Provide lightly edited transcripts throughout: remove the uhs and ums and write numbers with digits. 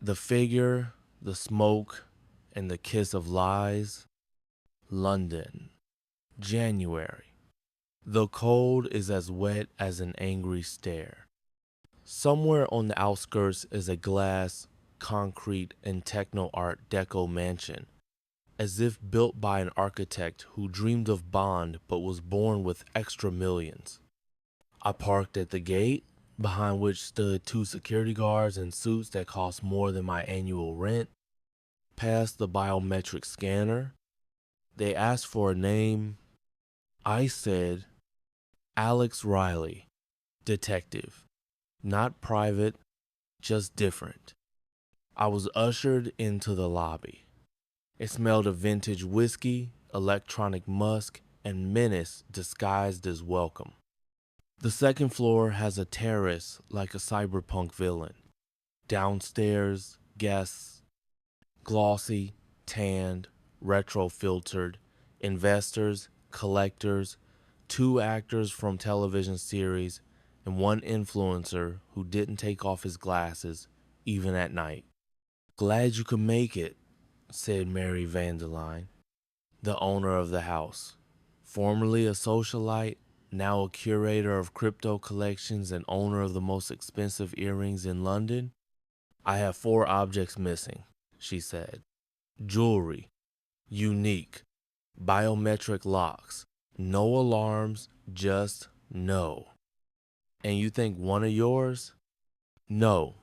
The figure, the smoke, and the kiss of lies. London, January. The cold is as wet as an angry stare. Somewhere on the outskirts is a glass, concrete, and techno art deco mansion, as if built by an architect who dreamed of Bond but was born with extra millions. I parked at the gate, behind which stood two security guards in suits that cost more than my annual rent, passed the biometric scanner. They asked for a name. I said, Alex Riley, detective. Not private, just different. I was ushered into the lobby. It smelled of vintage whiskey, electronic musk, and menace disguised as welcome. The second floor has a terrace like a cyberpunk villain. Downstairs, guests, glossy, tanned, retro-filtered, investors, collectors, two actors from television series, and one influencer who didn't take off his glasses, even at night. Glad you could make it, said Mary Vandeline, the owner of the house. Formerly a socialite, now a curator of crypto collections and owner of the most expensive earrings in London. I have 4 objects missing, she said. Jewelry, unique, biometric locks, no alarms, just no. And you think one of yours? No,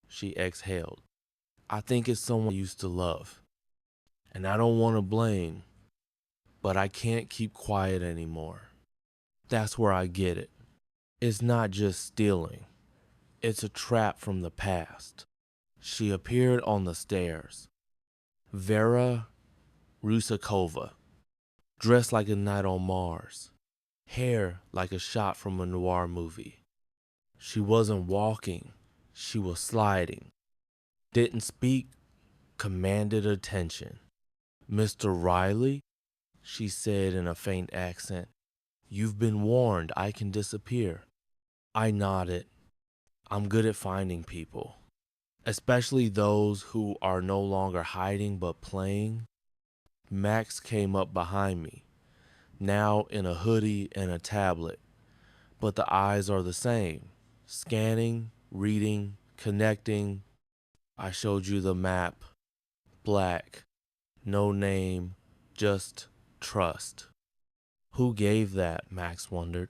she exhaled. I think it's someone I used to love. And I don't want to blame, but I can't keep quiet anymore. That's where I get it. It's not just stealing. It's a trap from the past. She appeared on the stairs. Vera Rusakova, dressed like a night on Mars, hair like a shot from a noir movie. She wasn't walking, she was sliding. Didn't speak, commanded attention. Mr. Riley, she said in a faint accent, you've been warned I can disappear. I nodded. I'm good at finding people, especially those who are no longer hiding but playing. Max came up behind me, now in a hoodie and a tablet, but the eyes are the same, scanning, reading, connecting. I showed you the map, black, no name, just trust. Who gave that? Max wondered.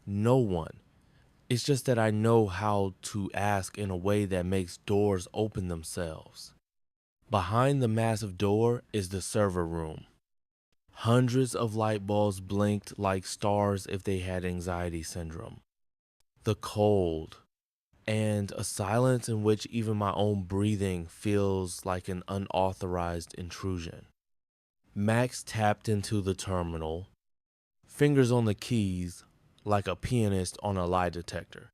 No one. It's just that I know how to ask in a way that makes doors open themselves. Behind the massive door is the server room. Hundreds of light bulbs blinked like stars if they had anxiety syndrome. The cold, and a silence in which even my own breathing feels like an unauthorized intrusion. Max tapped into the terminal, fingers on the keys like a pianist on a lie detector.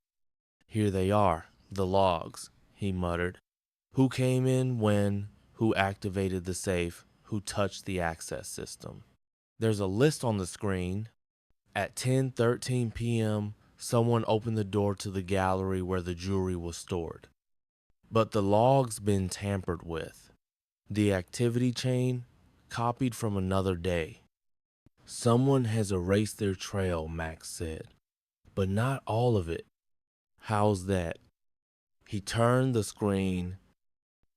Here they are, the logs, he muttered. Who came in when, who activated the safe, who touched the access system. There's a list on the screen. At 10:13 p.m., someone opened the door to the gallery where the jewelry was stored. But the log's been tampered with. The activity chain copied from another day. Someone has erased their trail, Max said. But not all of it. How's that? He turned the screen.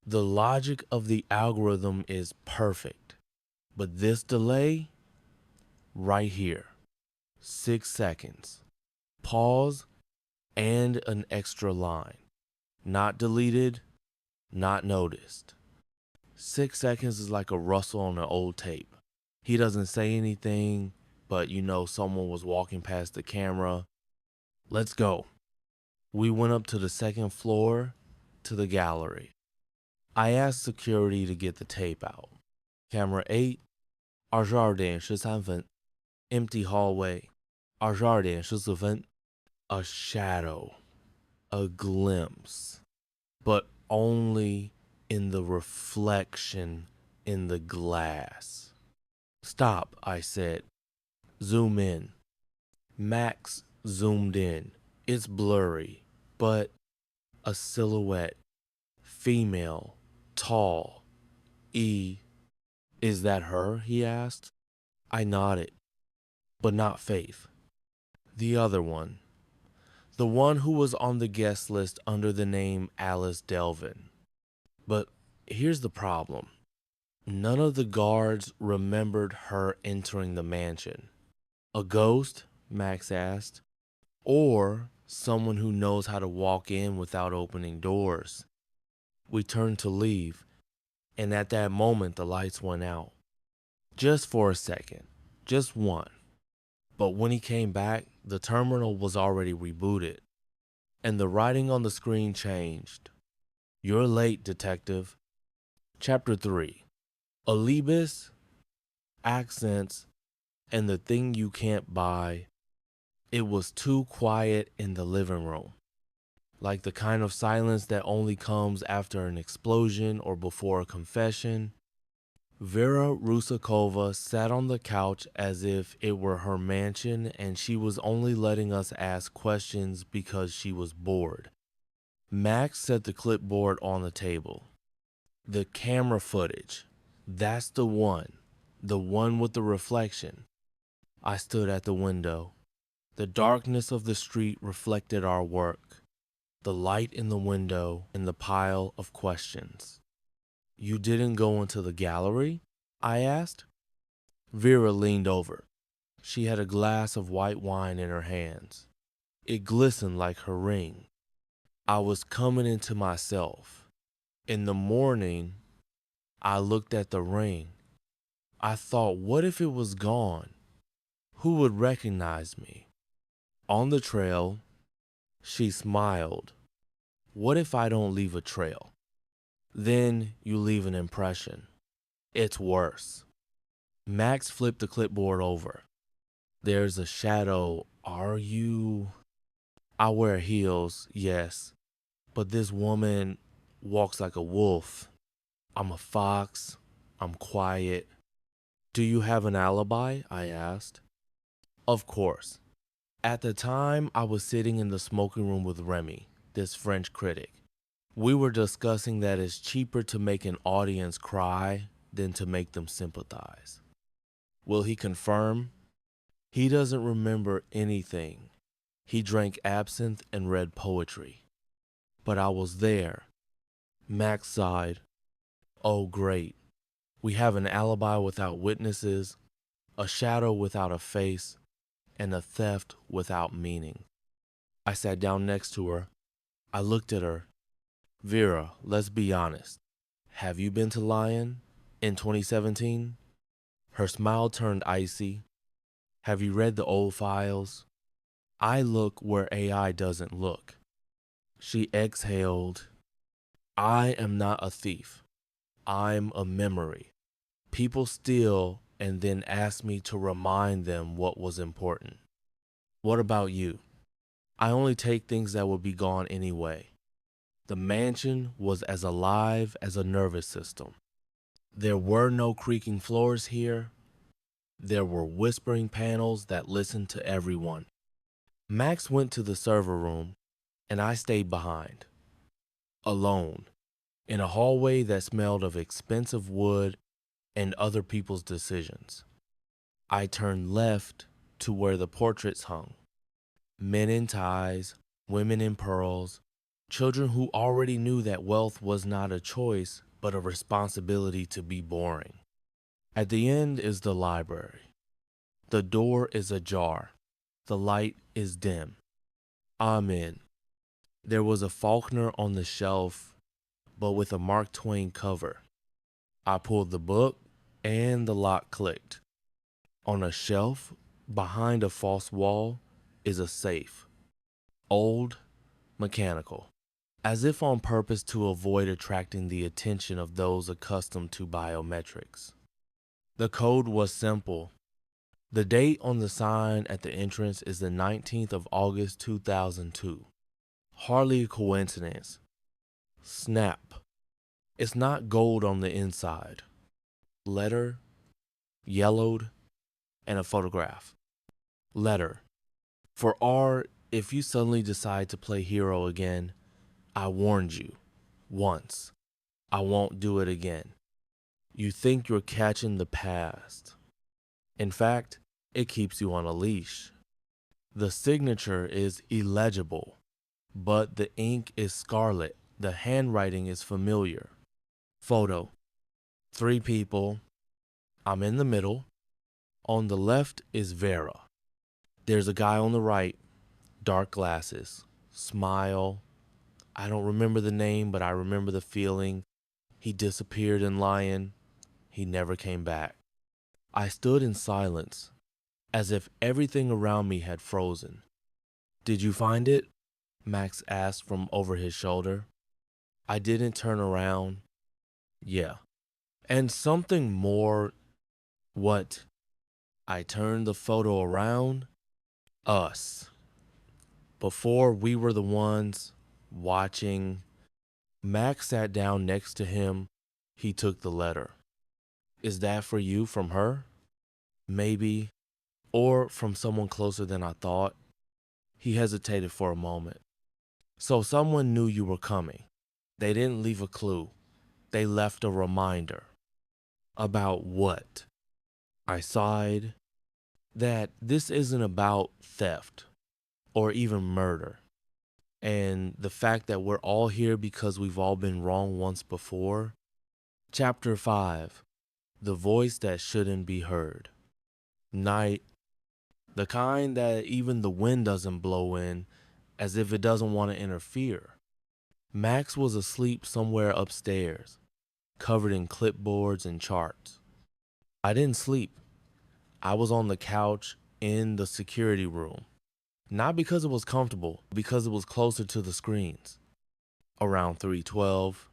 The logic of the algorithm is perfect. But this delay? Right here. 6 seconds. Pause and an extra line. Not deleted, not noticed. 6 seconds is like a rustle on an old tape. He doesn't say anything, but you know someone was walking past the camera. Let's go. We went up to the second floor, to the gallery. I asked security to get the tape out. Camera 8, 22:13 empty hallway, 22:14 a shadow, a glimpse, but only in the reflection in the glass. Stop, I said. Zoom in. Max zoomed in. It's blurry, but a silhouette, Female, tall, E. Is that her? He asked. I nodded, but not Faith. The other one. The one who was on the guest list under the name Alice Delvin. But here's the problem. None of the guards remembered her entering the mansion. A ghost? Max asked. Or someone who knows how to walk in without opening doors. We turned to leave, and at that moment the lights went out. Just for a second. Just one. But when he came back, the terminal was already rebooted, and the writing on the screen changed. You're late, detective. Chapter 3. Alibis, accents, and the thing you can't buy. It was too quiet in the living room. Like the kind of silence that only comes after an explosion or before a confession. Vera Rusakova sat on the couch as if it were her mansion and she was only letting us ask questions because she was bored. Max set the clipboard on the table. The camera footage. That's the one. The one with the reflection. I stood at the window. The darkness of the street reflected our work. The light in the window and the pile of questions. You didn't go into the gallery? I asked. Vera leaned over. She had a glass of white wine in her hands. It glistened like her ring. I was coming into myself. In the morning, I looked at the ring. I thought, what if it was gone? Who would recognize me? On the trail, she smiled. What if I don't leave a trail? Then you leave an impression. It's worse. Max flipped the clipboard over. There's a shadow. Are you? I wear heels, yes. But this woman walks like a wolf. I'm a fox. I'm quiet. Do you have an alibi? I asked. Of course. At the time, I was sitting in the smoking room with Remy, this French critic. We were discussing that it's cheaper to make an audience cry than to make them sympathize. Will he confirm? He doesn't remember anything. He drank absinthe and read poetry. But I was there. Max sighed. Oh, great. We have an alibi without witnesses, a shadow without a face, and a theft without meaning. I sat down next to her. I looked at her. Vera, let's be honest. Have you been to Lion in 2017? Her smile turned icy. Have you read the old files? I look where AI doesn't look. She exhaled. I am not a thief. I'm a memory. People steal and then ask me to remind them what was important. What about you? I only take things that would be gone anyway. The mansion was as alive as a nervous system. There were no creaking floors here. There were whispering panels that listened to everyone. Max went to the server room, and I stayed behind. Alone, in a hallway that smelled of expensive wood and other people's decisions. I turned left to where the portraits hung. Men in ties, women in pearls, children who already knew that wealth was not a choice, but a responsibility to be boring. At the end is the library. The door is ajar. The light is dim. I'm in. There was a Faulkner on the shelf, but with a Mark Twain cover. I pulled the book, and the lock clicked. On a shelf, behind a false wall, is a safe. Old, mechanical. As if on purpose to avoid attracting the attention of those accustomed to biometrics. The code was simple. The date on the sign at the entrance is the 19th of August 2002. Hardly a coincidence. Snap. It's not gold on the inside. Letter, yellowed, and a photograph. Letter. For R, if you suddenly decide to play hero again, I warned you. Once. I won't do it again. You think you're catching the past. In fact, it keeps you on a leash. The signature is illegible, but the ink is scarlet. The handwriting is familiar. Photo: 3 people. I'm in the middle. On the left is Vera. There's a guy on the right, dark glasses, smile. I don't remember the name, but I remember the feeling. He disappeared in Lion. He never came back. I stood in silence, as if everything around me had frozen. Did you find it? Max asked from over his shoulder. I didn't turn around. Yeah. And something more. What? I turned the photo around. Us. Before we were the ones watching. Max sat down next to him. He took the letter. Is that for you from her? Maybe. Or from someone closer than I thought. He hesitated for a moment. So someone knew you were coming. They didn't leave a clue. They left a reminder. About what? I sighed. That this isn't about theft or even murder. And the fact that we're all here because we've all been wrong once before. Chapter 5. The voice that shouldn't be heard. Night. The kind that even the wind doesn't blow in, as if it doesn't want to interfere. Max was asleep somewhere upstairs, covered in clipboards and charts. I didn't sleep. I was on the couch in the security room. Not because it was comfortable, because it was closer to the screens. Around 3:12,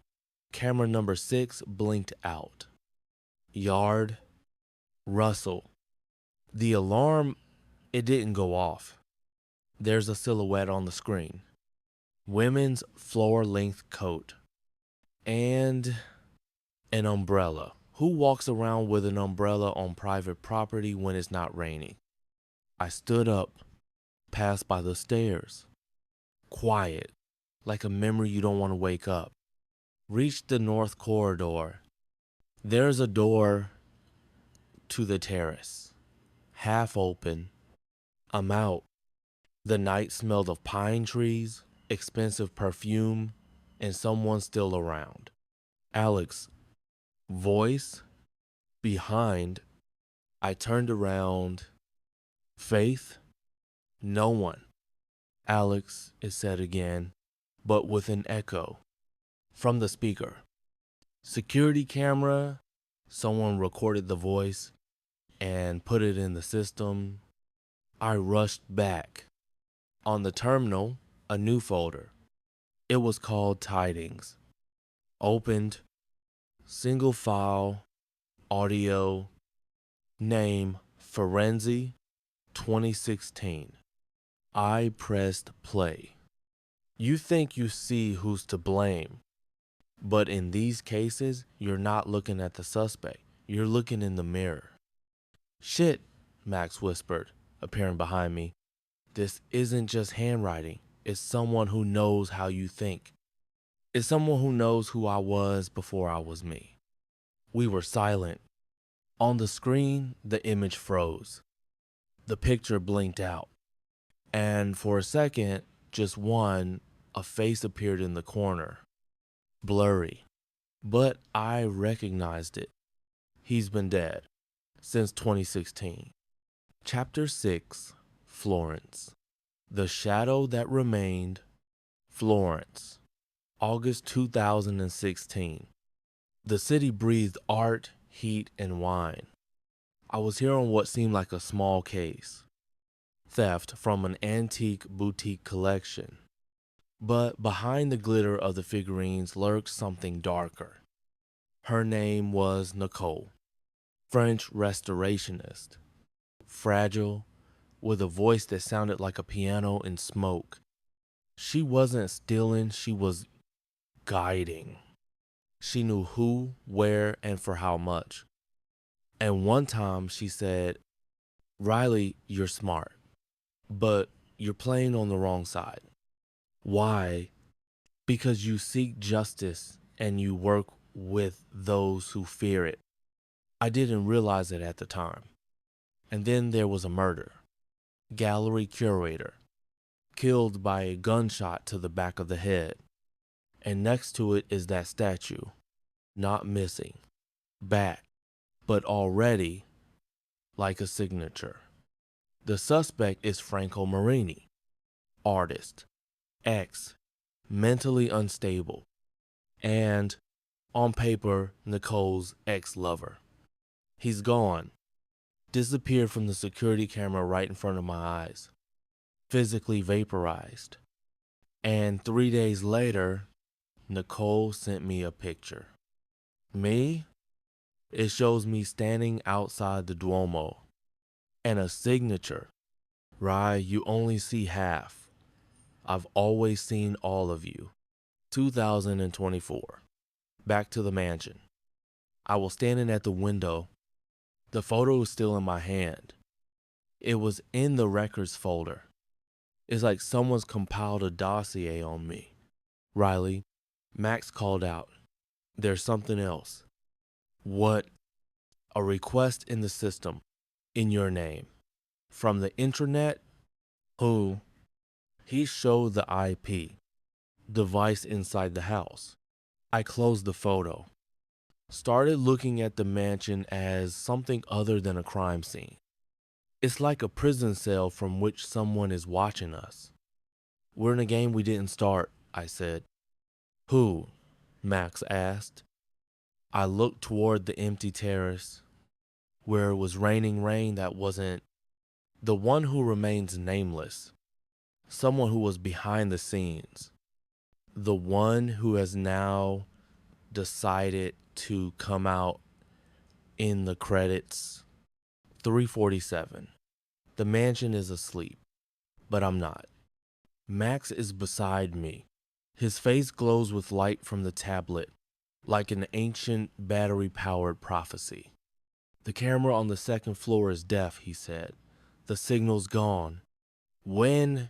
camera number 6 blinked out. Yard. Rustle. The alarm, it didn't go off. There's a silhouette on the screen. Women's floor-length coat. And an umbrella. Who walks around with an umbrella on private property when it's not raining? I stood up, passed by the stairs. Quiet, like a memory you don't want to wake up. Reached the north corridor. There's a door to the terrace. Half open. I'm out. The night smelled of pine trees, expensive perfume, and someone still around. Alex. Voice. Behind. I turned around. Faith. No one. Alex, it said again, but with an echo. From the speaker. Security camera. Someone recorded the voice and put it in the system. I rushed back. On the terminal, a new folder. It was called Tidings. Opened. Single file. Audio. Name Forensi 2016. I pressed play. You think you see who's to blame, but in these cases, you're not looking at the suspect. You're looking in the mirror. Shit, Max whispered, appearing behind me. This isn't just handwriting. It's someone who knows how you think. It's someone who knows who I was before I was me. We were silent. On the screen, the image froze. The picture blinked out. And for a second, just one, a face appeared in the corner. Blurry. But I recognized it. He's been dead since 2016. Chapter 6. Florence. The Shadow That Remained. Florence. August 2016. The city breathed art, heat, and wine. I was here on what seemed like a small case. Theft from an antique boutique collection. But behind the glitter of the figurines lurked something darker. Her name was Nicole, French restorationist. Fragile, with a voice that sounded like a piano in smoke. She wasn't stealing, she was guiding. She knew who, where, and for how much. And one time she said, Riley, you're smart, but you're playing on the wrong side. Why? Because you seek justice and you work with those who fear it. I didn't realize it at the time. And then there was a murder. Gallery curator, killed by a gunshot to the back of the head. And next to it is that statue, not missing, back, but already like a signature. The suspect is Franco Marini, artist, ex, mentally unstable, and, on paper, Nicole's ex-lover. He's gone, disappeared from the security camera right in front of my eyes, physically vaporized. And 3 days later, Nicole sent me a picture. Me? It shows me standing outside the Duomo. And a signature. Rye, you only see half. I've always seen all of you. 2024. Back to the mansion. I was standing at the window. The photo is still in my hand. It was in the records folder. It's like someone's compiled a dossier on me. Riley, Max called out. There's something else. What? A request in the system, in your name. From the intranet? Who? He showed the IP, device inside the house. I closed the photo. Started looking at the mansion as something other than a crime scene. It's like a prison cell from which someone is watching us. We're in a game we didn't start, I said. Who? Max asked. I looked toward the empty terrace, where it was raining rain that wasn't the one who remains nameless, someone who was behind the scenes, the one who has now decided to come out in the credits. 3:47. The mansion is asleep, but I'm not. Max is beside me. His face glows with light from the tablet, like an ancient battery-powered prophecy. The camera on the second floor is deaf, he said. The signal's gone. When?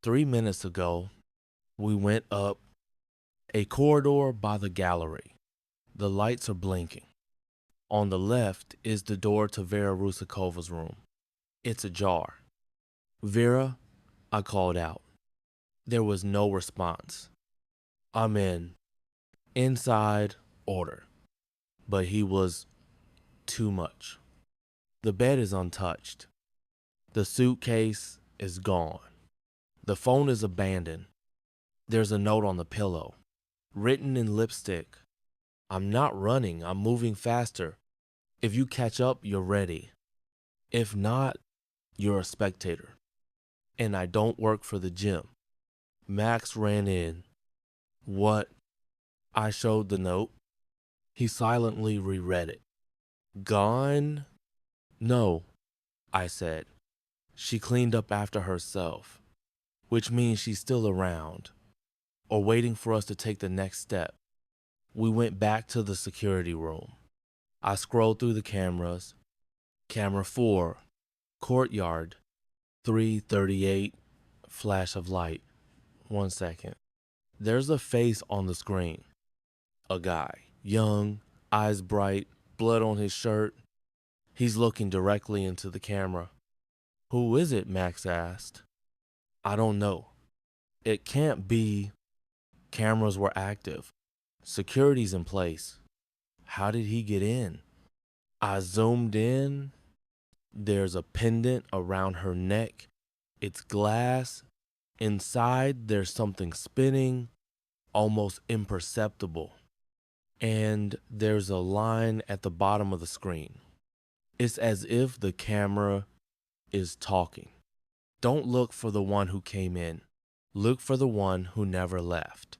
3 minutes ago, we went up a corridor by the gallery. The lights are blinking. On the left is the door to Vera Rusikova's room. It's ajar. Vera, I called out. There was no response. I'm in. Inside, order. But he was too much. The bed is untouched. The suitcase is gone. The phone is abandoned. There's a note on the pillow, written in lipstick. I'm not running, I'm moving faster. If you catch up, you're ready. If not, you're a spectator. And I don't work for the gym. Max ran in. What? I showed the note. He silently reread it. Gone? No, I said. She cleaned up after herself, which means she's still around, or waiting for us to take the next step. We went back to the security room. I scrolled through the cameras. Camera 4, courtyard, 3:38, flash of light. 1 second. There's a face on the screen. A guy, young, eyes bright, blood on his shirt. He's looking directly into the camera. Who is it? Max asked. I don't know. It can't be. Cameras were active. Security's in place. How did he get in? I zoomed in. There's a pendant around her neck. It's glass. Inside, there's something spinning, almost imperceptible. And there's a line at the bottom of the screen. It's as if the camera is talking. Don't look for the one who came in. Look for the one who never left.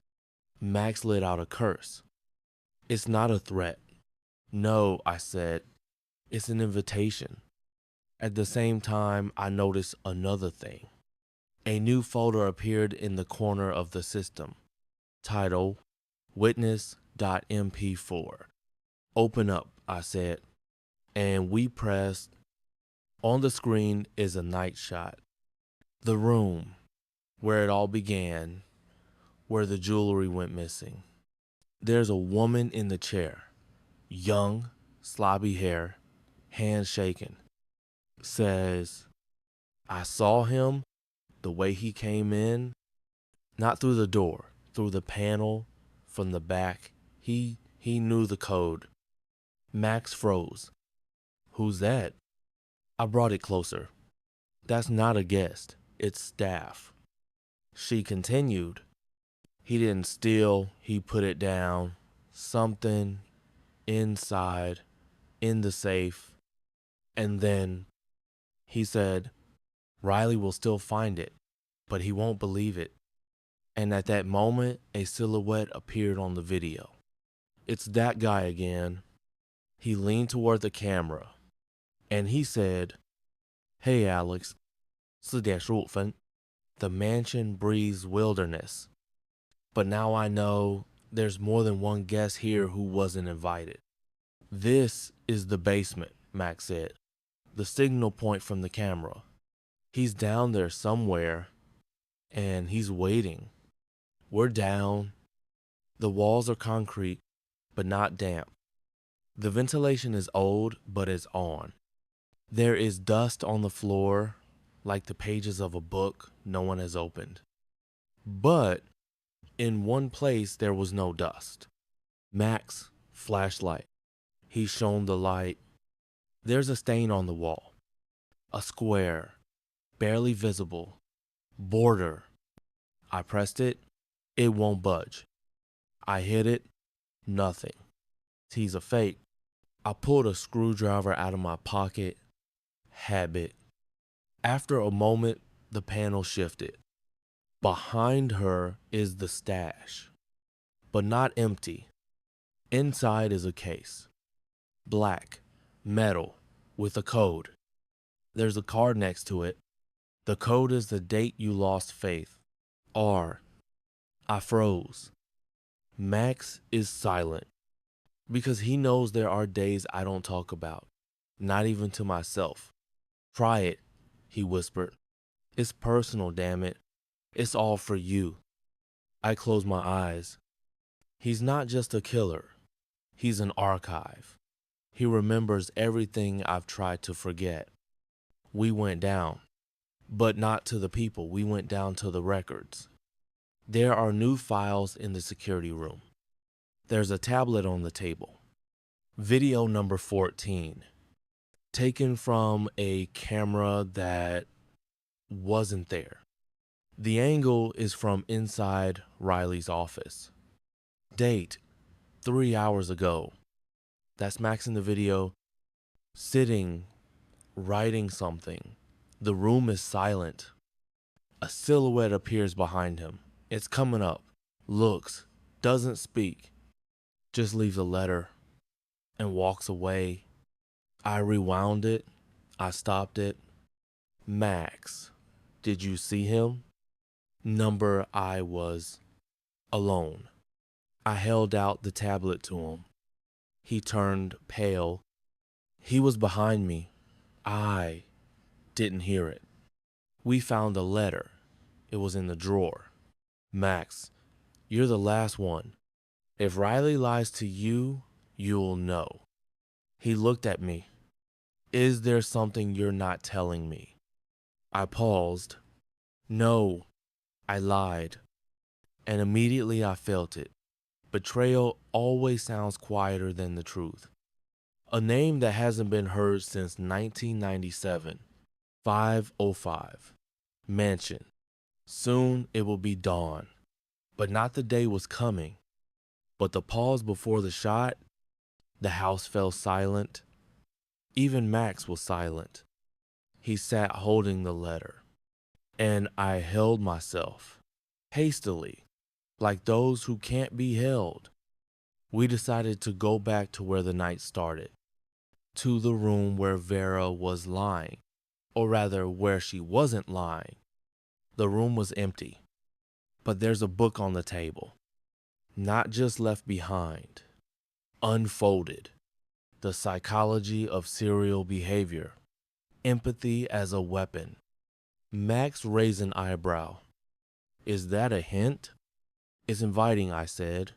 Max let out a curse. It's not a threat. No, I said. It's an invitation. At the same time, I noticed another thing. A new folder appeared in the corner of the system. Title, witness.mp4. Open up, I said. And we pressed. On the screen is a night shot. The room, where it all began, where the jewelry went missing. There's a woman in the chair, young, sloppy hair, hands shaking. Says, I saw him the way he came in, not through the door, through the panel from the back. He knew the code. Max froze. Who's that? I brought it closer. That's not a guest, it's staff. She continued. He didn't steal, he put it down. Something inside, in the safe. And then he said, Riley will still find it, but he won't believe it. And at that moment, a silhouette appeared on the video. It's that guy again. He leaned toward the camera, and he said, Hey Alex, 4:15. The mansion breathes wilderness. But now I know there's more than one guest here who wasn't invited. This is the basement, Max said. The signal point from the camera. He's down there somewhere, and he's waiting. We're down. The walls are concrete, but not damp. The ventilation is old, but it's on. There is dust on the floor, like the pages of a book no one has opened. But in one place, there was no dust. Max, flashlight. He shone the light. There's a stain on the wall. A square, barely visible. Border. I pressed it. It won't budge. I hit it. Nothing. He's a fake. I pulled a screwdriver out of my pocket. Habit. After a moment, the panel shifted. Behind her is the stash, but not empty. Inside is a case. Black, metal, with a code. There's a card next to it. The code is the date you lost faith. R. I froze. Max is silent because he knows there are days I don't talk about, not even to myself. Try it, he whispered. It's personal, damn it. It's all for you. I closed my eyes. He's not just a killer. He's an archive. He remembers everything I've tried to forget. We went down, but not to the people. We went down to the records. There are new files in the security room. There's a tablet on the table. Video number 14, taken from a camera that wasn't there. The angle is from inside Riley's office. Date, 3 hours ago. That's Max in the video, sitting, writing something. The room is silent. A silhouette appears behind him. It's coming up, looks, doesn't speak, just leaves a letter and walks away. I rewound it. I stopped it. Max, did you see him? Number I was alone. I held out the tablet to him. He turned pale. He was behind me. I didn't hear it. We found a letter. It was in the drawer. Max, you're the last one. If Riley lies to you, you'll know. He looked at me. Is there something you're not telling me? I paused. No, I lied. And immediately I felt it. Betrayal always sounds quieter than the truth. A name that hasn't been heard since 1997. 505. Mansion. Soon it will be dawn. But not the day was coming. But the pause before the shot, the house fell silent. Even Max was silent. He sat holding the letter. And I held myself, hastily, like those who can't be held. We decided to go back to where the night started, to the room where Vera was lying, or rather where she wasn't lying. The room was empty, but there's a book on the table, not just left behind, unfolded. The psychology of serial behavior, empathy as a weapon. Max raised an eyebrow. Is that a hint? It's inviting, I said.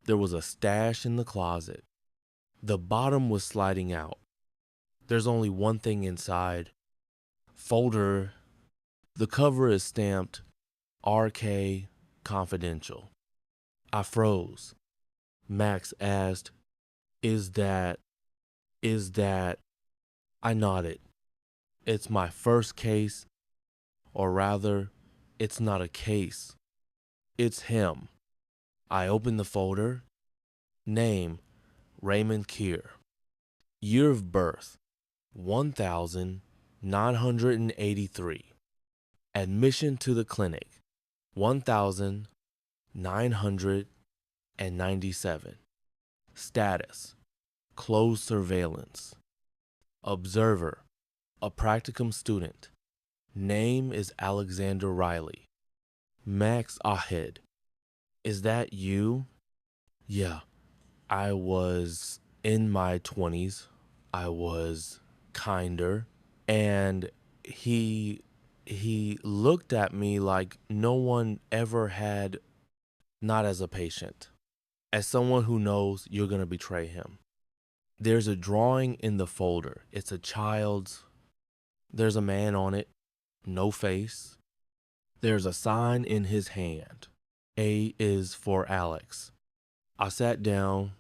There was a stash in the closet. The bottom was sliding out. There's only one thing inside. Folder. The cover is stamped RK Confidential. I froze. Max asked, Is that. I nodded. It's my first case, or rather, it's not a case. It's him. I opened the folder. Name, Raymond Keir. Year of birth, 1983. Admission to the clinic, 1997. Status, closed surveillance. Observer, a practicum student. Name is Alexander Riley. Max Ahed. Is that you? Yeah, I was in my 20s. I was kinder. And he looked at me like no one ever had, not as a patient, as someone who knows you're going to betray him. There's a drawing in the folder. It's a child's. There's a man on it, no face. There's a sign in his hand. A is for Alex. I sat down.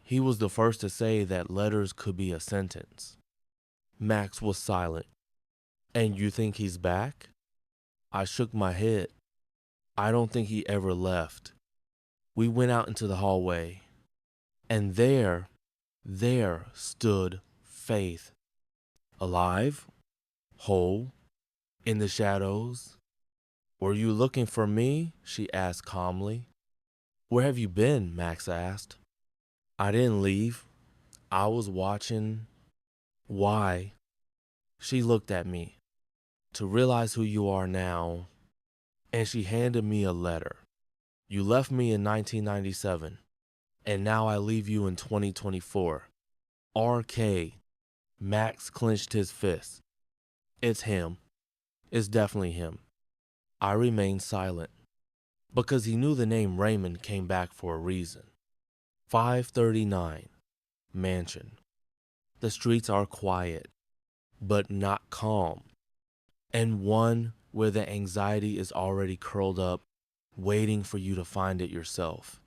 He was the first to say that letters could be a sentence. Max was silent. And you think he's back? I shook my head. I don't think he ever left. We went out into the hallway. And there stood Faith. Alive, whole, in the shadows. Were you looking for me? She asked calmly. Where have you been? Max asked. I didn't leave. I was watching. Why? She looked at me. To realize who you are now. And she handed me a letter. You left me in 1997. And now I leave you in 2024. RK. Max clenched his fist. It's him. It's definitely him. I remained silent. Because he knew the name Raymond came back for a reason. 539. Mansion. The streets are quiet, but not calm. And one where the anxiety is already curled up, waiting for you to find it yourself.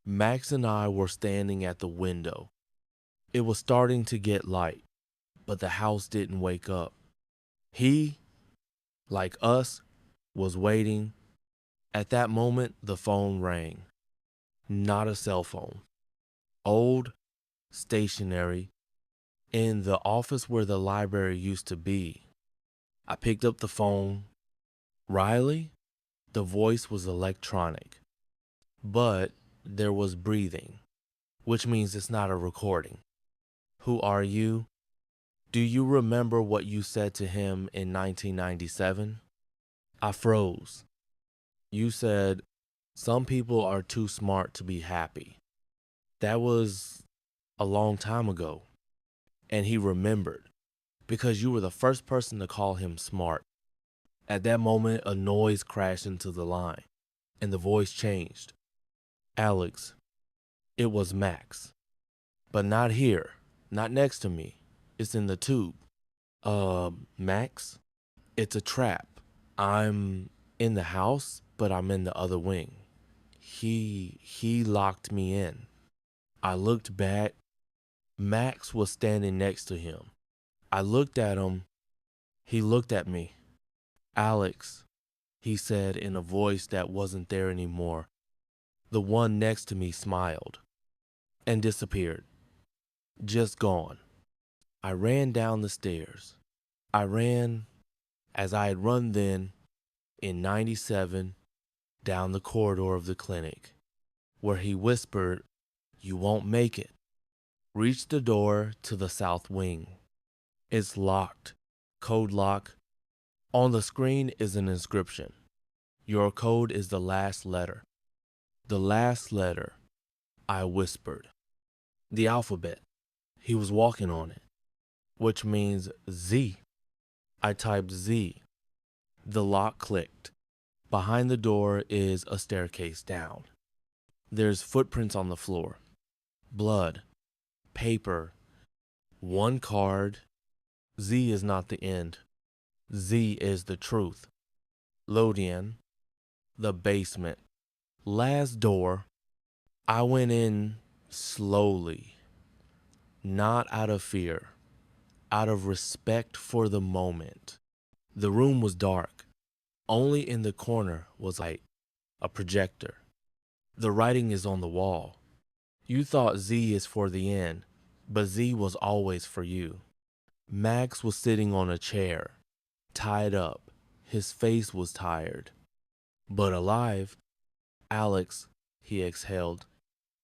Max and I were standing at the window. It was starting to get light, but the house didn't wake up. He, like us, was waiting. At that moment, the phone rang. Not a cell phone. Old, stationary, in the office where the library used to be. I picked up the phone. Riley? The voice was electronic, but there was breathing, which means it's not a recording. Who are you? Do you remember what you said to him in 1997? I froze. You said, some people are too smart to be happy. That was a long time ago. And he remembered, because you were the first person to call him smart. At that moment, a noise crashed into the line, and the voice changed. Alex, it was Max. But not here, not next to me. It's in the tube. Max? It's a trap. I'm in the house, but I'm in the other wing. He locked me in. I looked back. Max was standing next to him. I looked at him. He looked at me. Alex, he said in a voice that wasn't there anymore. The one next to me smiled and disappeared. Just gone. I ran down the stairs. I ran as I had run then in 97 down the corridor of the clinic, where he whispered, "You won't make it." Reached the door to the south wing. It's locked. Code lock. On the screen is an inscription. Your code is the last letter. The last letter, I whispered. The alphabet. He was walking on it, which means Z. I typed Z. The lock clicked. Behind the door is a staircase down. There's footprints on the floor, blood, paper, one card. Z is not the end. Z is the truth. Lodian, the basement. Last door. I went in slowly, not out of fear, out of respect for the moment. The room was dark. Only in the corner was light, a projector. The writing is on the wall. You thought Z is for the end, but Z was always for you. Max was sitting on a chair, tied up. His face was tired, but alive. Alex, he exhaled.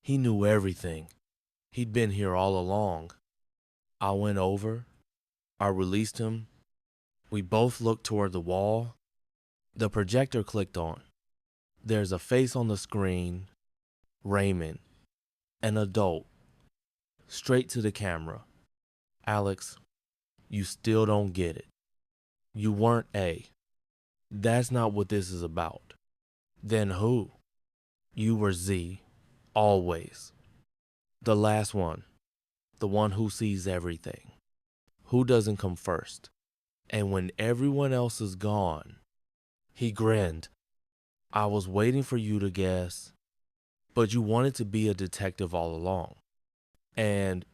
He knew everything. He'd been here all along. I went over. I released him. We both looked toward the wall. The projector clicked on. There's a face on the screen. Raymond, an adult, straight to the camera. Alex, you still don't get it. You weren't A. That's not what this is about. Then who? You were Z, always. The last one, the one who sees everything, who doesn't come first. And when everyone else is gone, he grinned. I was waiting for you to guess, but you wanted to be a detective all along. And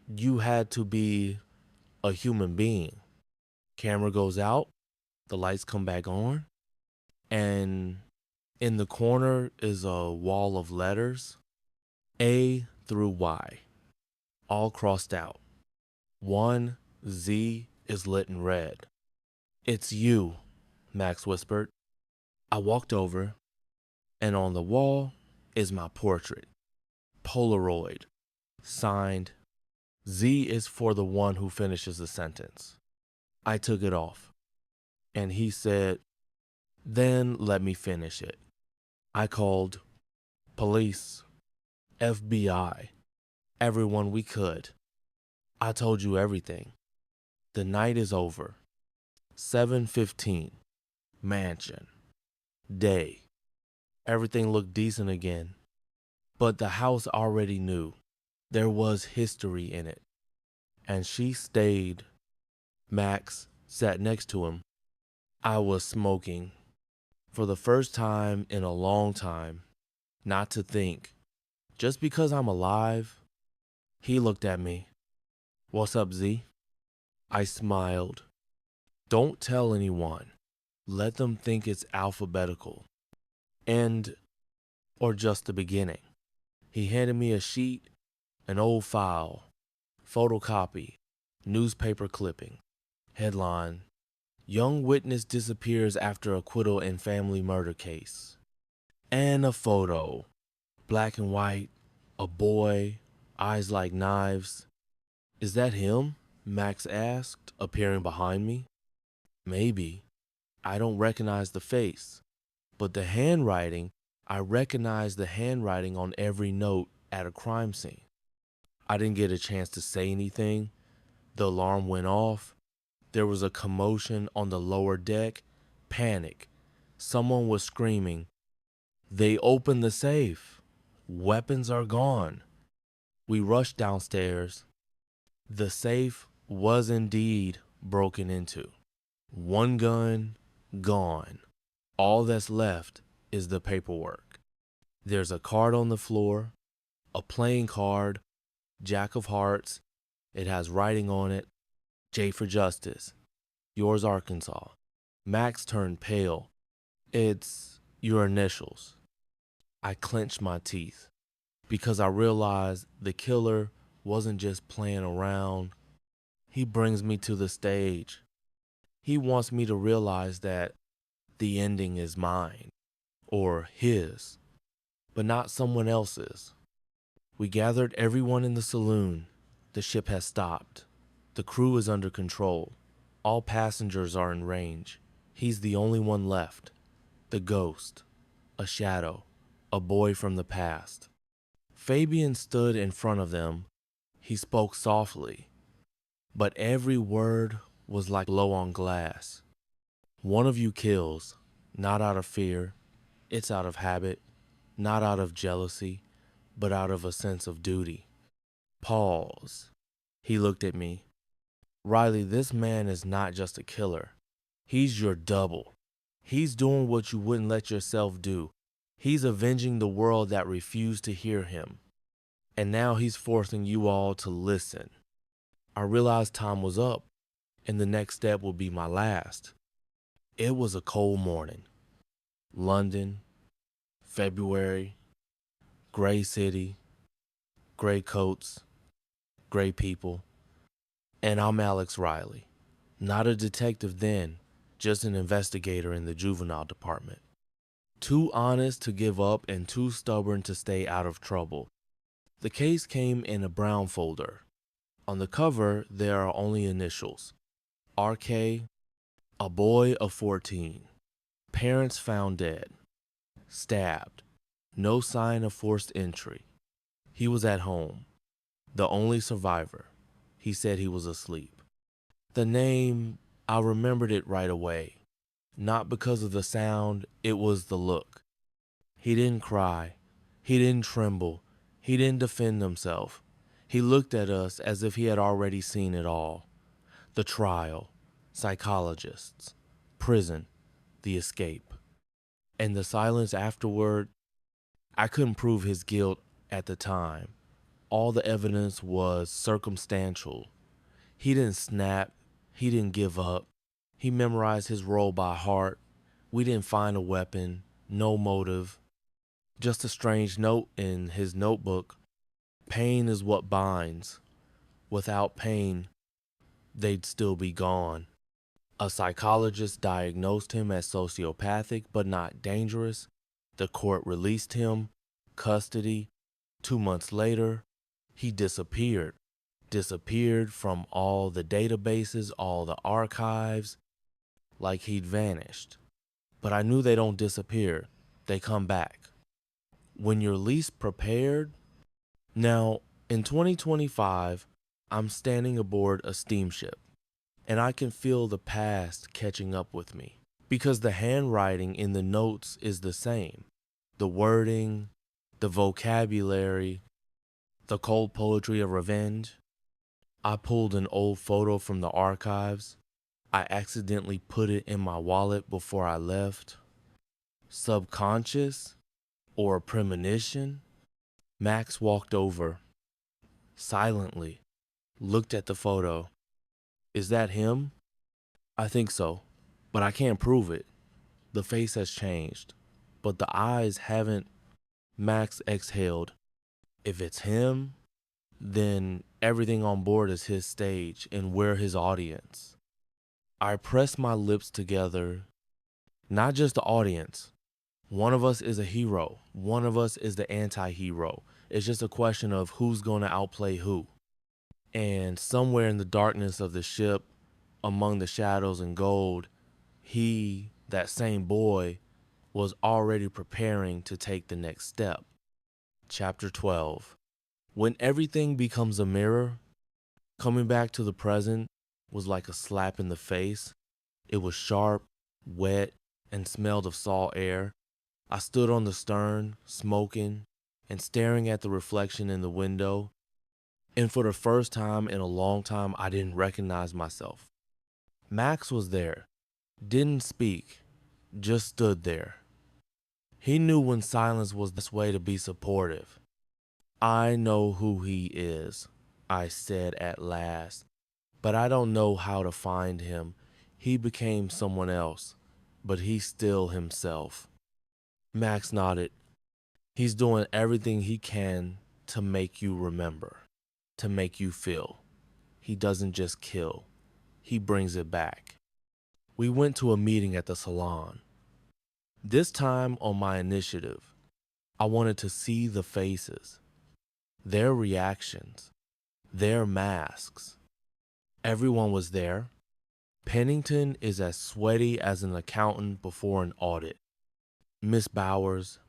you had to be a human being. Camera goes out, the lights come back on, and in the corner is a wall of letters, A through Y, all crossed out. One Z is lit in red. It's you, Max whispered. I walked over, and on the wall is my portrait, Polaroid, signed, Z is for the one who finishes the sentence. I took it off, and he said, then let me finish it. I called police, FBI, everyone we could. I told you everything. The night is over. 7:15, mansion, day. Everything looked decent again, but the house already knew. There was history in it, and she stayed. Max sat next to him. I was smoking. For the first time in a long time, not to think. Just because I'm alive. He looked at me. What's up, Z? I smiled. Don't tell anyone. Let them think it's alphabetical. End or just the beginning. He handed me a sheet, an old file, photocopy, newspaper clipping, headline, Young witness disappears after acquittal in family murder case. And a photo, black and white, a boy, eyes like knives. Is that him? Max asked, appearing behind me. Maybe. I don't recognize the face, but the handwriting, I recognize the handwriting on every note at a crime scene. I didn't get a chance to say anything. The alarm went off. There was a commotion on the lower deck. Panic. Someone was screaming. They opened the safe. Weapons are gone. We rushed downstairs. The safe was indeed broken into. One gun, gone. All that's left is the paperwork. There's a card on the floor, a playing card, Jack of Hearts. It has writing on it, J for Justice, yours Arkansas. Max turned pale. It's your initials. I clenched my teeth because I realized the killer wasn't just playing around. He brings me to the stage. He wants me to realize that the ending is mine, or his, but not someone else's. We gathered everyone in the saloon. The ship has stopped. The crew is under control. All passengers are in range. He's the only one left. The ghost, a shadow, a boy from the past. Fabian stood in front of them. He spoke softly, but every word was like blow on glass. One of you kills, not out of fear. It's out of habit, not out of jealousy. but out of a sense of duty. Pause. He looked at me. Riley, this man is not just a killer. He's your double. He's doing what you wouldn't let yourself do. He's avenging the world that refused to hear him. And now he's forcing you all to listen. I realized time was up, and the next step would be my last. It was a cold morning. London, February, gray city, gray coats, gray people. And I'm Alex Riley. Not a detective then, just an investigator in the juvenile department. Too honest to give up and too stubborn to stay out of trouble. The case came in a brown folder. On the cover, there are only initials. RK, a boy of 14. Parents found dead. Stabbed. No sign of forced entry. He was at home. The only survivor. He said he was asleep. The name, I remembered it right away. Not because of the sound, it was the look. He didn't cry. He didn't tremble. He didn't defend himself. He looked at us as if he had already seen it all. The trial, psychologists, prison, the escape. And the silence afterward, I couldn't prove his guilt at the time. All the evidence was circumstantial. He didn't snap. He didn't give up. He memorized his role by heart. We didn't find a weapon, no motive, just a strange note in his notebook. Pain is what binds. Without pain, they'd still be gone. A psychologist diagnosed him as sociopathic but not dangerous. The court released him, custody. 2 months later, he disappeared. Disappeared from all the databases, all the archives, like he'd vanished. But I knew they don't disappear. They come back. When you're least prepared. Now, in 2025, I'm standing aboard a steamship, and I can feel the past catching up with me because the handwriting in the notes is the same. The wording, the vocabulary, the cold poetry of revenge. I pulled an old photo from the archives. I accidentally put it in my wallet before I left. Subconscious or a premonition? Max walked over, silently, looked at the photo. Is that him? I think so, but I can't prove it. The face has changed, but the eyes haven't. Max exhaled. If it's him, then everything on board is his stage and we're his audience. I press my lips together. Not just the audience. One of us is a hero. One of us is the anti-hero. It's just a question of who's going to outplay who. And somewhere in the darkness of the ship, among the shadows and gold, he, that same boy, was already preparing to take the next step. Chapter 12. When everything becomes a mirror, coming back to the present was like a slap in the face. It was sharp, wet, and smelled of salt air. I stood on the stern, smoking, and staring at the reflection in the window. And for the first time in a long time, I didn't recognize myself. Max was there, didn't speak, just stood there. He knew when silence was the best way to be supportive. I know who he is, I said at last, but I don't know how to find him. He became someone else, but he's still himself. Max nodded. He's doing everything he can to make you remember, to make you feel. He doesn't just kill, he brings it back. We went to a meeting at the salon. This time on my initiative, I wanted to see the faces, their reactions, their masks. Everyone was there. Pennington is as sweaty as an accountant before an audit. Miss Bowers,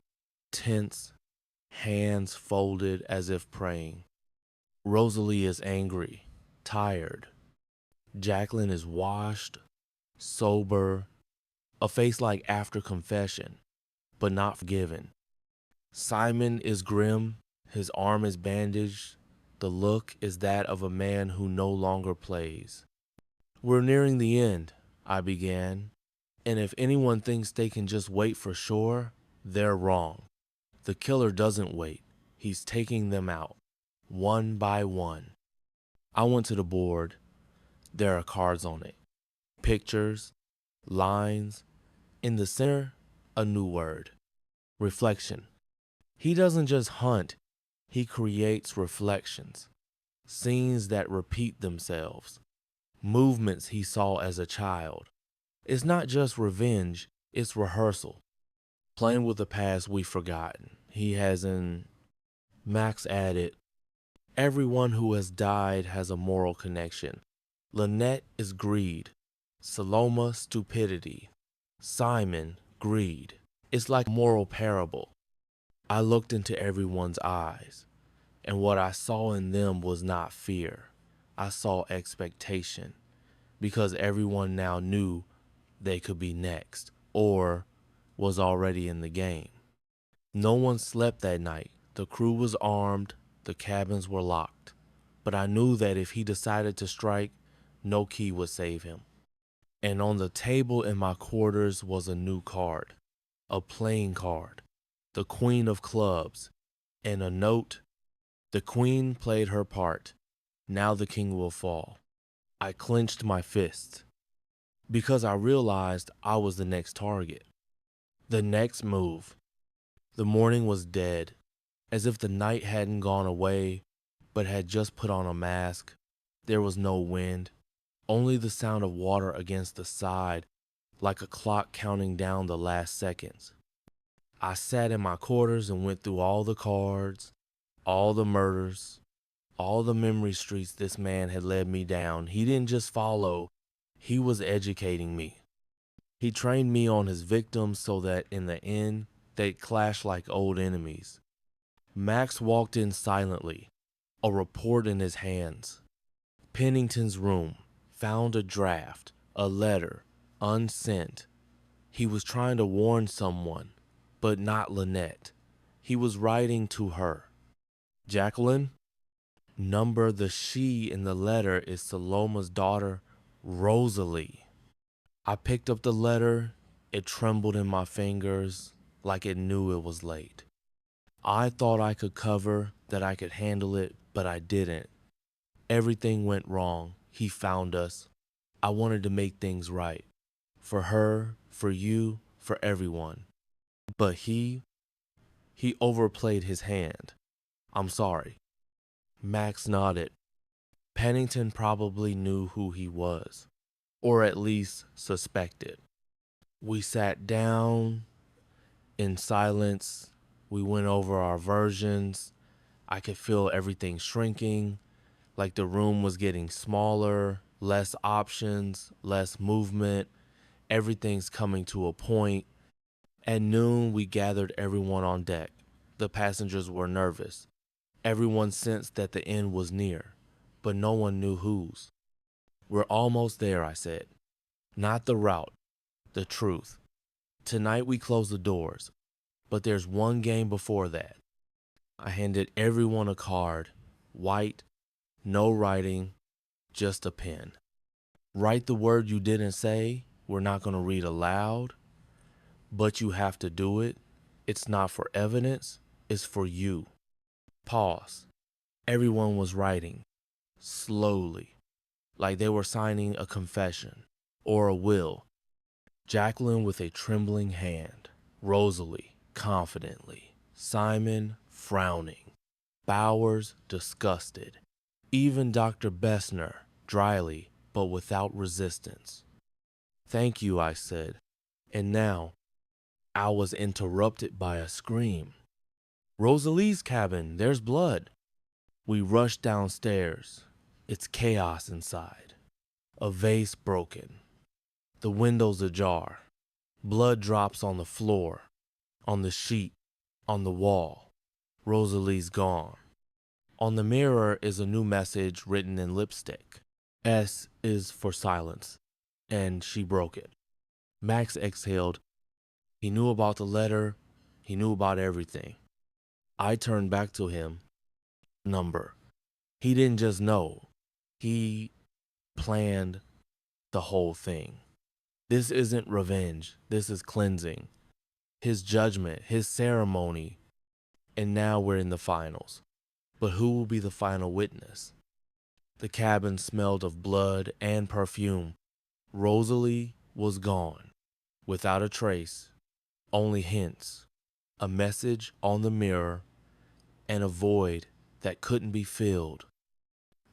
tense, hands folded as if praying. Rosalie is angry, tired. Jacqueline is washed, sober, a face like after confession, but not forgiven. Simon is grim, His arm is bandaged. The look is that of a man who no longer plays. "We're nearing the end," I began, "and if anyone thinks they can just wait for sure, they're wrong. The killer doesn't wait. He's taking them out, one by one." I went to the board. There are cards on it, pictures, lines. In the center, a new word, reflection. He doesn't just hunt, he creates reflections, scenes that repeat themselves, movements he saw as a child. It's not just revenge, it's rehearsal. Playing with the past we've forgotten. He hasn't. Max added, "Everyone who has died has a moral connection. Lynette is greed, Saloma stupidity, Simon greed. It's like a moral parable." I looked into everyone's eyes, and what I saw in them was not fear. I saw expectation, because everyone now knew they could be next, or was already in the game. No one slept that night. The crew was armed, the cabins were locked. But I knew that if he decided to strike, no key would save him. And on the table in my quarters was a new card, a playing card, the Queen of Clubs, and a note, "The Queen played her part. Now the King will fall." I clenched my fists because I realized I was the next target, the next move. The morning was dead, as if the night hadn't gone away, but had just put on a mask. There was no wind, only the sound of water against the side, like a clock counting down the last seconds. I sat in my quarters and went through all the cards, all the murders, all the memory streets this man had led me down. He didn't just follow, he was educating me. He trained me on his victims so that in the end, they'd clash like old enemies. Max walked in silently, a report in his hands. Pennington's room, found a draft, a letter, unsent. He was trying to warn someone, but not Lynette. He was writing to her. "Jacqueline, number the she in the letter is Saloma's daughter, Rosalie." I picked up the letter. It trembled in my fingers like it knew it was late. I thought I could cover, that I could handle it, but I didn't. Everything went wrong. He found us. I wanted to make things right. For her, for you, for everyone. But he overplayed his hand. "I'm sorry." Max nodded. Pennington probably knew who he was, or at least suspected. We sat down in silence. We went over our versions. I could feel everything shrinking, like the room was getting smaller, less options, less movement. Everything's coming to a point. At noon, we gathered everyone on deck. The passengers were nervous. Everyone sensed that the end was near, but no one knew whose. "We're almost there," I said. "Not the route, the truth. Tonight we close the doors, but there's one game before that." I handed everyone a card, white, no writing, just a pen. "Write the word you didn't say. We're not going to read aloud, but you have to do it. It's not for evidence, it's for you." Pause. Everyone was writing, slowly, like they were signing a confession or a will. Jacqueline with a trembling hand, Rosalie confidently, Simon frowning, Bowers disgusted, even Dr. Bessner dryly but without resistance. "Thank you," I said, and now I was interrupted by a scream. "Rosalie's cabin, there's blood." We rushed downstairs. It's chaos inside. A vase broken. The windows ajar. Blood drops on the floor, on the sheet, on the wall. Rosalie's gone. On the mirror is a new message written in lipstick. S is for silence, and she broke it. Max exhaled. He knew about the letter. He knew about everything. I turned back to him. number. He didn't just know. He planned the whole thing. This isn't revenge. This is cleansing. His judgment, his ceremony, and now we're in the finals. But who will be the final witness? The cabin smelled of blood and perfume. Rosalie was gone, without a trace, only hints, a message on the mirror, and a void that couldn't be filled.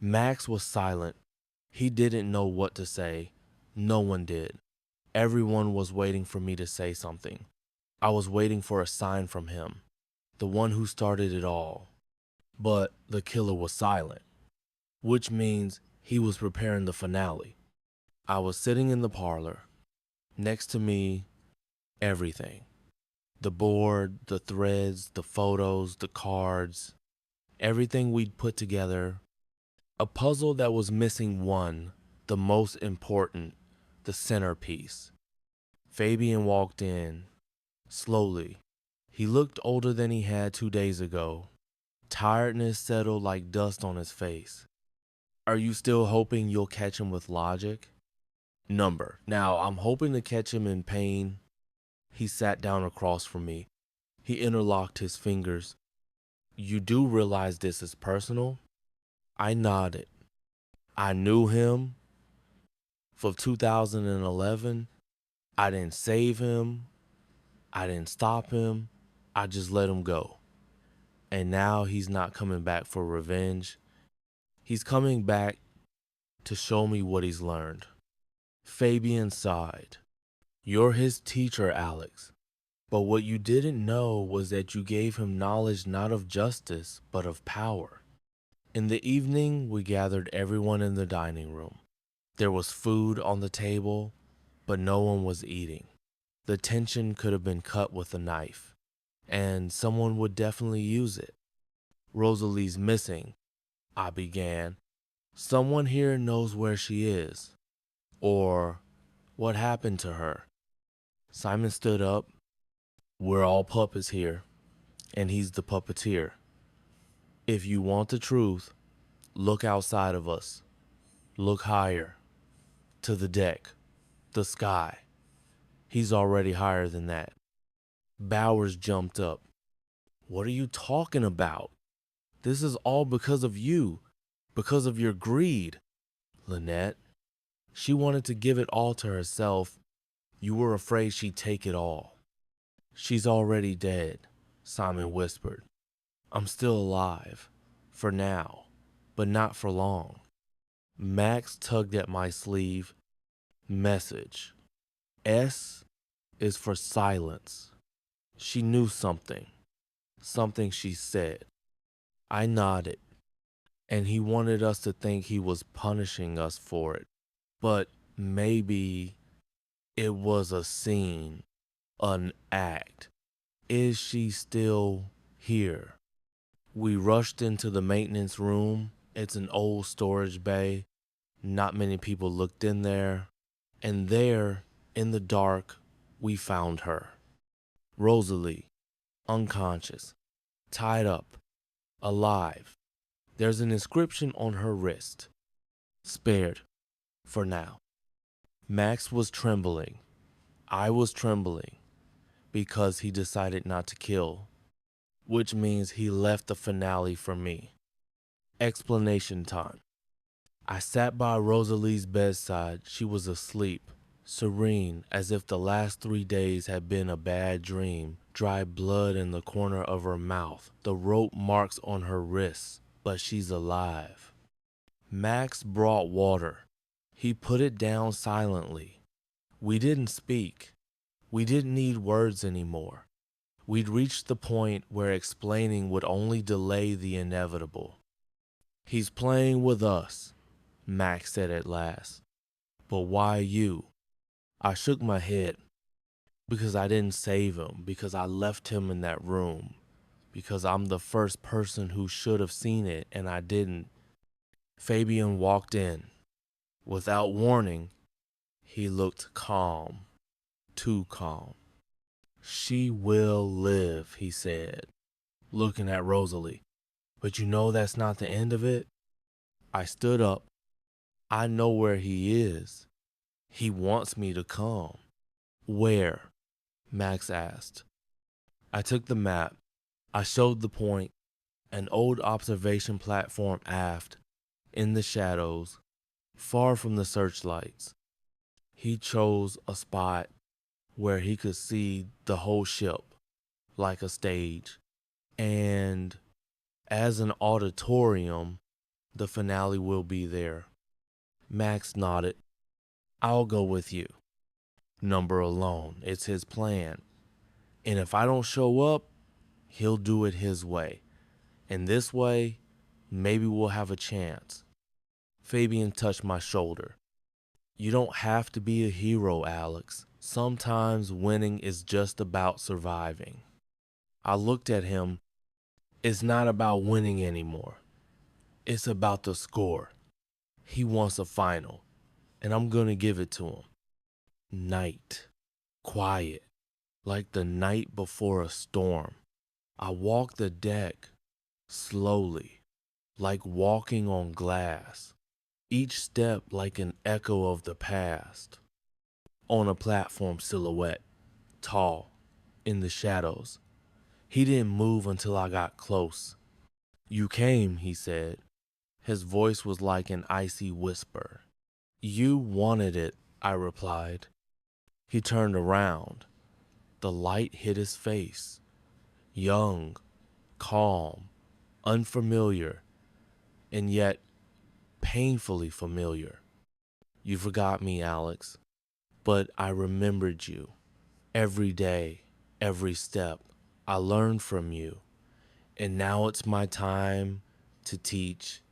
Max was silent. He didn't know what to say. No one did. Everyone was waiting for me to say something. I was waiting for a sign from him, the one who started it all. But the killer was silent, which means he was preparing the finale. I was sitting in the parlor. Next to me, everything. The board, the threads, the photos, the cards, everything we'd put together. A puzzle that was missing one, the most important, the centerpiece. Fabian walked in, slowly. He looked older than he had 2 days ago. Tiredness settled like dust on his face. Are you still hoping you'll catch him with logic? Number. Now, I'm hoping to catch him in pain. He sat down across from me. He interlocked his fingers. You do realize this is personal? I nodded. I knew him. For 2011, I didn't save him. I didn't stop him. I just let him go. And now he's not coming back for revenge. He's coming back to show me what he's learned. Fabian sighed. You're his teacher, Alex. But what you didn't know was that you gave him knowledge not of justice, but of power. In the evening, we gathered everyone in the dining room. There was food on the table, but no one was eating. The tension could have been cut with a knife, and someone would definitely use it. Rosalie's missing, I began. Someone here knows where she is, or what happened to her. Simon stood up. We're all puppets here, and he's the puppeteer. If you want the truth, look outside of us. Look higher, to the deck, the sky. He's already higher than that. Bowers jumped up. What are you talking about? This is all because of you, because of your greed. Lynette, she wanted to give it all to herself. You were afraid she'd take it all. She's already dead, Simon whispered. I'm still alive, for now, but not for long. Max tugged at my sleeve. Message. S is for silence. She knew something. Something she said. I nodded, and he wanted us to think he was punishing us for it. But maybe it was a scene, an act. Is she still here? We rushed into the maintenance room. It's an old storage bay. Not many people looked in there. And there, in the dark, we found her. Rosalie, unconscious, tied up, alive. There's an inscription on her wrist. Spared, for now. Max was trembling. I was trembling because he decided not to kill, which means he left the finale for me. Explanation time. I sat by Rosalie's bedside. She was asleep, serene, as if the last 3 days had been a bad dream. Dry blood in the corner of her mouth, the rope marks on her wrists, but she's alive. Max brought water. He put it down silently. We didn't speak. We didn't need words anymore. We'd reached the point where explaining would only delay the inevitable. He's playing with us, Max said at last. But why you? I shook my head. Because I didn't save him, because I left him in that room, because I'm the first person who should have seen it and I didn't. Fabian walked in. Without warning, he looked calm, too calm. She will live, he said, looking at Rosalie. But you know that's not the end of it? I stood up. I know where he is. He wants me to come. Where? Max asked. I took the map. I showed the point, an old observation platform aft, in the shadows, far from the searchlights. He chose a spot where he could see the whole ship, like a stage. And as an auditorium, the finale will be there. Max nodded. I'll go with you. Number alone, it's his plan. And if I don't show up, he'll do it his way. And this way, maybe we'll have a chance. Fabian touched my shoulder. You don't have to be a hero, Alex. Sometimes winning is just about surviving. I looked at him. It's not about winning anymore. It's about the score. He wants a final, and I'm gonna give it to him. Night. Quiet. Like the night before a storm. I walked the deck, slowly, like walking on glass. Each step like an echo of the past. On a platform silhouette, tall, in the shadows. He didn't move until I got close. You came, he said. His voice was like an icy whisper. You wanted it, I replied. He turned around. The light hit his face. Young, calm, unfamiliar, and yet painfully familiar. You forgot me, Alex, but I remembered you. Every day, every step, I learned from you. And now it's my time to teach.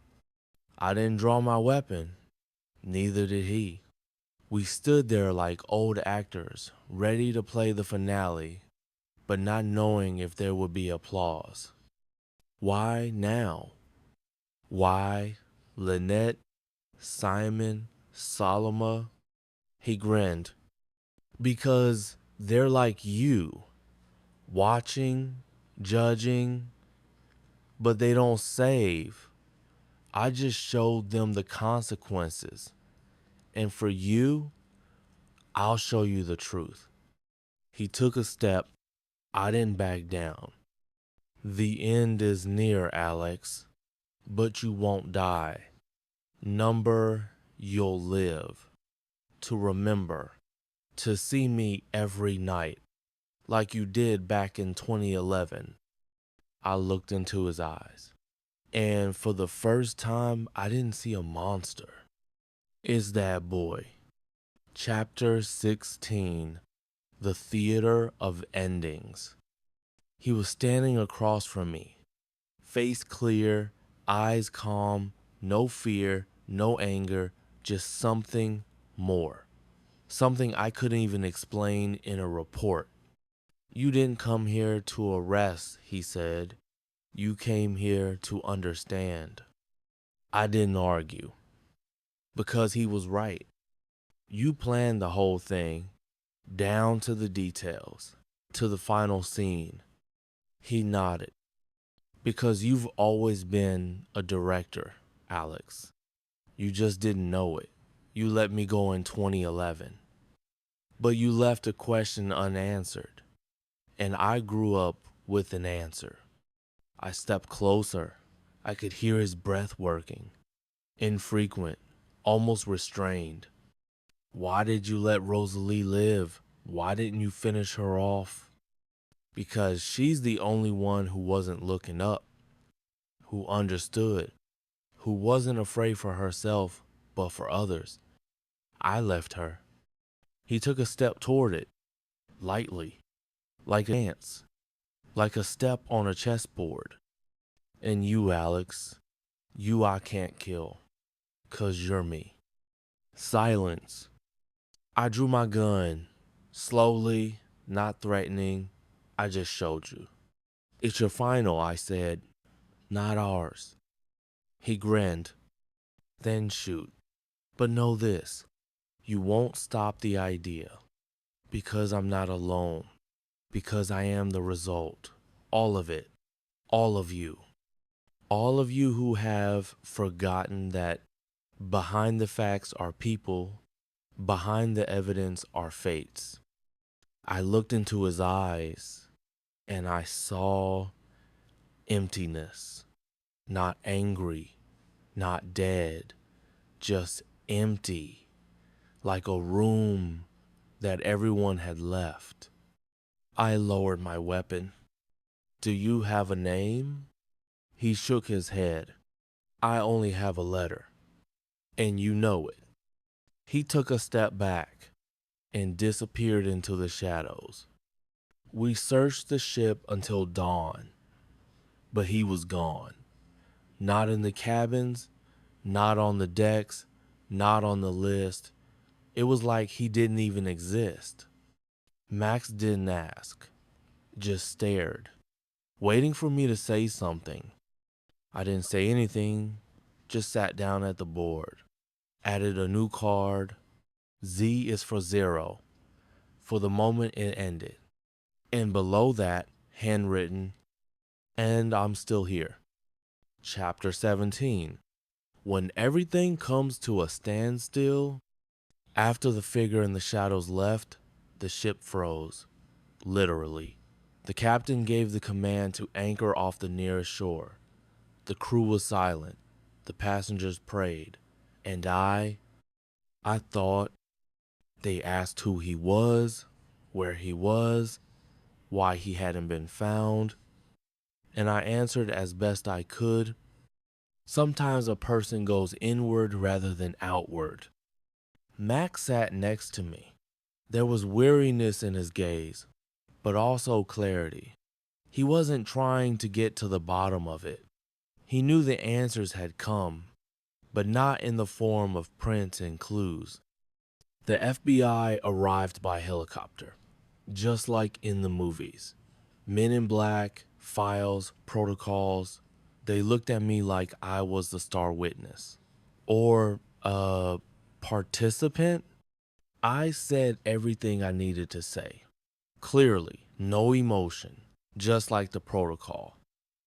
I didn't draw my weapon. Neither did he. We stood there like old actors, ready to play the finale, but not knowing if there would be applause. Why now? Why Lynette, Simon, Saloma? He grinned. Because they're like you, watching, judging, but they don't save. I just showed them the consequences. And for you, I'll show you the truth. He took a step. I didn't back down. The end is near, Alex, but you won't die. Number, you'll live. To remember. To see me every night, like you did back in 2011. I looked into his eyes. And for the first time, I didn't see a monster. It's that boy. Chapter 16. The Theater of Endings. He was standing across from me. Face clear, eyes calm, no fear, no anger, just something more. Something I couldn't even explain in a report. You didn't come here to arrest, he said. You came here to understand. I didn't argue. Because he was right. You planned the whole thing, down to the details, to the final scene. He nodded. Because you've always been a director, Alex. You just didn't know it. You let me go in 2011. But you left a question unanswered. And I grew up with an answer. I stepped closer. I could hear his breath working. Infrequent, almost restrained. Why did you let Rosalie live? Why didn't you finish her off? Because she's the only one who wasn't looking up, who understood, who wasn't afraid for herself, but for others. I left her. He took a step toward it, lightly, like a dance, like a step on a chessboard. And you, Alex, you I can't kill, 'cause you're me. Silence. I drew my gun, slowly, not threatening. I just showed you. It's your final, I said, not ours. He grinned. Then shoot. But know this, you won't stop the idea. Because I'm not alone. Because I am the result. All of it. All of you. All of you who have forgotten that behind the facts are people, behind the evidence are fates. I looked into his eyes and I saw emptiness, not angry, not dead, just empty, like a room that everyone had left. I lowered my weapon. Do you have a name? He shook his head. I only have a letter, and you know it. He took a step back and disappeared into the shadows. We searched the ship until dawn, but he was gone. Not in the cabins, not on the decks, not on the list. It was like he didn't even exist. Max didn't ask, just stared, waiting for me to say something. I didn't say anything, just sat down at the board, added a new card. Z is for zero, for the moment it ended. And below that, handwritten, and I'm still here. Chapter 17. When everything comes to a standstill, after the figure in the shadows left, the ship froze, literally. The captain gave the command to anchor off the nearest shore. The crew was silent. The passengers prayed. And I thought they asked who he was, where he was, why he hadn't been found. And I answered as best I could. Sometimes a person goes inward rather than outward. Max sat next to me. There was weariness in his gaze, but also clarity. He wasn't trying to get to the bottom of it. He knew the answers had come, but not in the form of prints and clues. The FBI arrived by helicopter, just like in the movies. Men in black, files, protocols. They looked at me like I was the star witness. Or a participant? I said everything I needed to say. Clearly, no emotion, just like the protocol.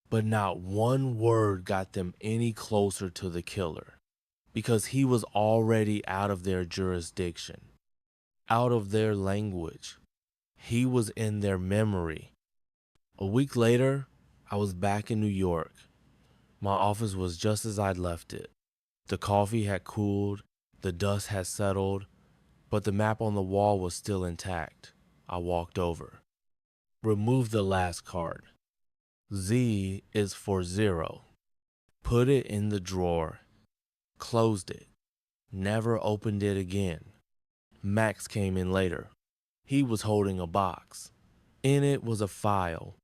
But not one word got them any closer to the killer, because he was already out of their jurisdiction, out of their language. He was in their memory. A week later, I was back in New York. My office was just as I'd left it. The coffee had cooled, the dust had settled, but the map on the wall was still intact. I walked over. Remove the last card. Z is for zero. Put it in the drawer. Closed it. Never opened it again. Max came in later. He was holding a box. In it was a file.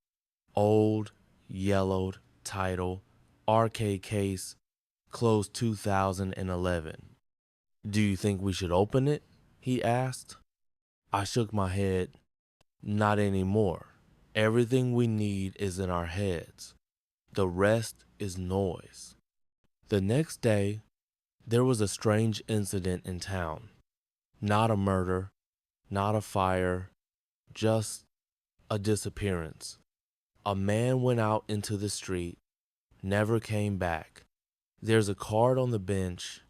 Old, yellowed, title, arcade case, closed 2011. Do you think we should open it? He asked. I shook my head. Not anymore. Everything we need is in our heads. The rest is noise. The next day, there was a strange incident in town. Not a murder, not a fire, just a disappearance. A man went out into the street, never came back. There's a card on the bench.